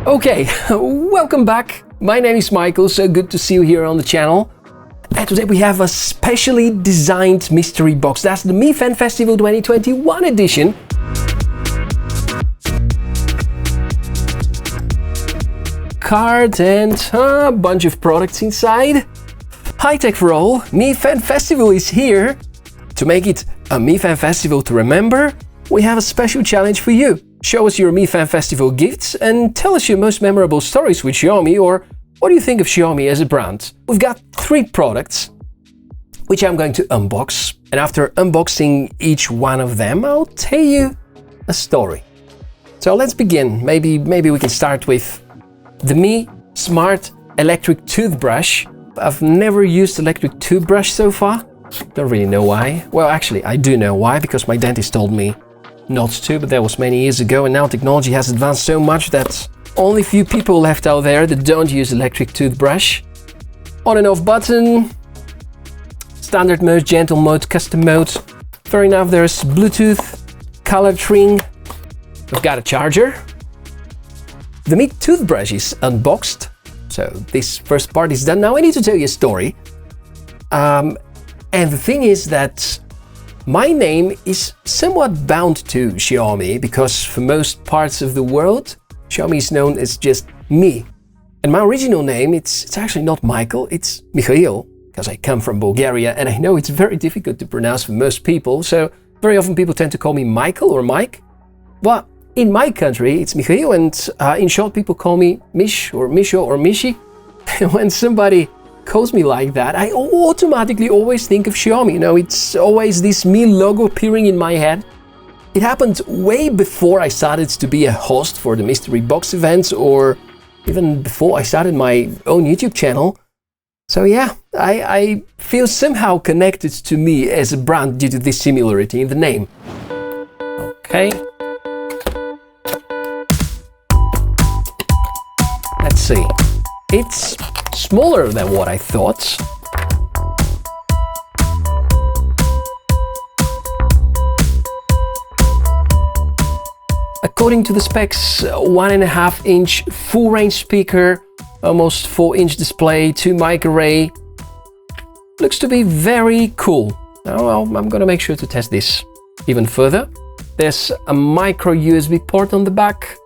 Okay, welcome back. My name is Michael, so good to see you here on the channel. And today we have a specially designed mystery box. That's the MFAN Festival 2021 edition. Card and a bunch of products inside. High tech for all. MFAN Festival is here. To make it a MFAN Festival to remember, we have a special challenge for you. Show us your MFAN Festival gifts and tell us your most memorable stories with Xiaomi, or what do you think of Xiaomi as a brand? We've got 3 products, which I'm going to unbox. And after unboxing each one of them, I'll tell you a story. So let's begin. Maybe we can start with the Mi Smart Electric Toothbrush. I've never used electric toothbrush so far. Don't really know why. Well, actually, I do know why, because my dentist told me not to, but that was many years ago, and now technology has advanced so much that only few people left out there that don't use electric toothbrush. On and off button, standard mode, gentle mode, custom mode. Fair enough, there's Bluetooth, color trimming. We've got a charger. The Mi toothbrush is unboxed, so this first part is done. Now I need to tell you a story. And the thing is that my name is somewhat bound to Xiaomi, because for most parts of the world, Xiaomi is known as just Mi. And my original name, it's actually not Michael, it's Michael, because I come from Bulgaria, and I know it's very difficult to pronounce for most people, so very often people tend to call me Michael or Mike. Well, in my country, it's Michael, and in short, people call me Mish or Misho or Mishi. And when somebody calls me like that, I automatically always think of Xiaomi. You know, it's always this Mi logo appearing in my head. It happened way before I started to be a host for the mystery box events, or even before I started my own YouTube channel. So yeah, I feel somehow connected to Mi as a brand due to this similarity in the name. Okay. Let's see. It's smaller than what I thought. According to the specs, 1.5 inch full range speaker, almost 4-inch display, 2 mic array. Looks to be very cool. Now, well, I'm gonna make sure to test this even further. There's a micro USB port on the back,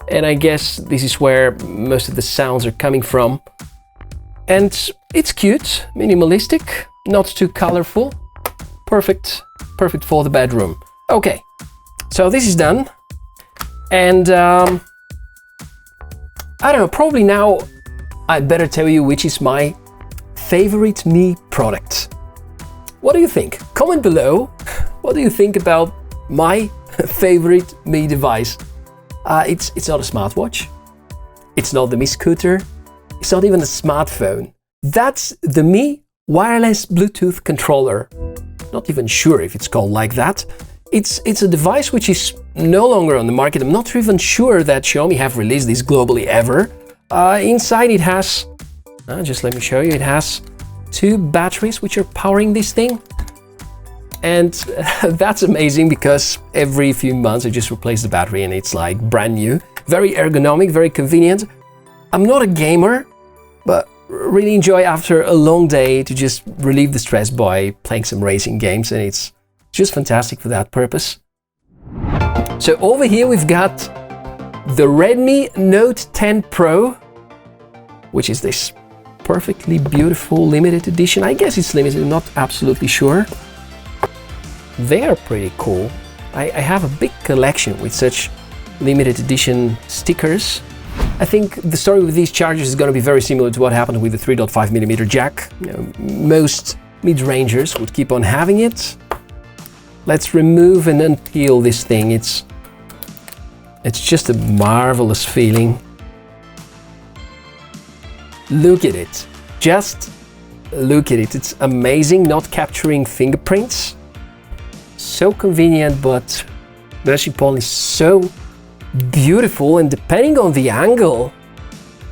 and I guess this is where most of the sounds are coming from. And it's cute, minimalistic, not too colorful. Perfect for the bedroom. Okay, so this is done. And I don't know, probably now I better tell you which is my favorite Mi product. What do you think? Comment below. What do you think about my favorite Mi device? It's not a smartwatch. It's not the Mi scooter. It's not even a smartphone. That's the Mi wireless Bluetooth controller. Not even sure if it's called like that. It's a device which is no longer on the market. I'm not even sure that Xiaomi have released this globally ever. Inside it has, just let me show you, it has 2 batteries which are powering this thing. And that's amazing, because every few months I just replace the battery and it's like brand new. Very ergonomic, very convenient. I'm not a gamer, but really enjoy after a long day to just relieve the stress by playing some racing games, and it's just fantastic for that purpose. So over here we've got the Redmi Note 10 Pro, which is this perfectly beautiful limited edition. I guess it's limited, I'm not absolutely sure. They are pretty cool. I have a big collection with such limited edition stickers. I think the story with these chargers is going to be very similar to what happened with the 3.5mm jack. You know, most mid-rangers would keep on having it. Let's remove and unpeel this thing. It's just a marvelous feeling. Look at it. Just look at it. It's amazing, not capturing fingerprints. So convenient, but most importantly, so beautiful, and depending on the angle,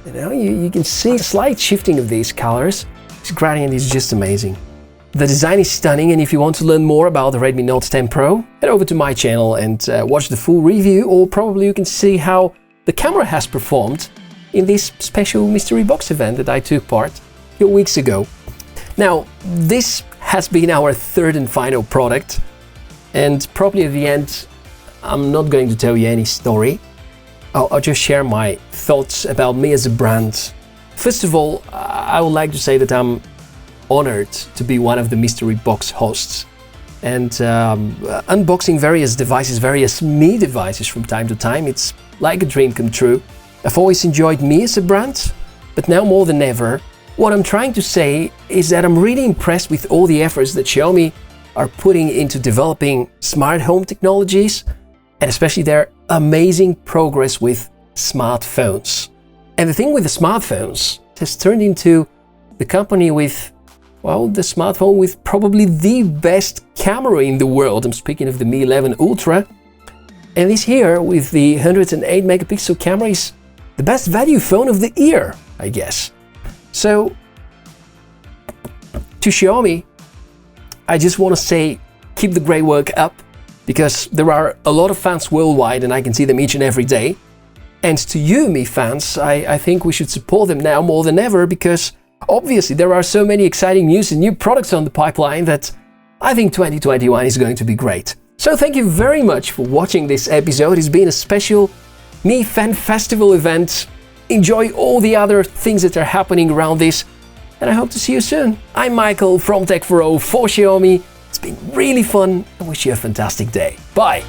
you know, you can see a slight shifting of these colors. This gradient is just amazing. The design is stunning, and if you want to learn more about the Redmi Note 10 Pro, head over to my channel and watch the full review, or probably you can see how the camera has performed in this special mystery box event that I took part a few weeks ago. Now, this has been our third and final product, and probably at the end I'm not going to tell you any story. I'll just share my thoughts about me as a brand. First of all, I would like to say that I'm honored to be one of the mystery box hosts and unboxing various devices, various me devices from time to time. It's like a dream come true. I've always enjoyed me as a brand, but now more than ever, what I'm trying to say is that I'm really impressed with all the efforts that Xiaomi are putting into developing smart home technologies, and especially their amazing progress with smartphones. And the thing with the smartphones, it has turned into the company with, well, the smartphone with probably the best camera in the world. I'm speaking of the Mi 11 Ultra. And this here with the 108 megapixel camera is the best value phone of the year, I guess. So, to Xiaomi, I just want to say, keep the great work up, because there are a lot of fans worldwide and I can see them each and every day. And to you, Mi fans, I think we should support them now more than ever, because obviously there are so many exciting news and new products on the pipeline that I think 2021 is going to be great. So thank you very much for watching this episode. It's been a special Mi Fan Festival event. Enjoy all the other things that are happening around this, and I hope to see you soon. I'm Michael from Tech4O for Xiaomi. It's been really fun. I wish you a fantastic day. Bye!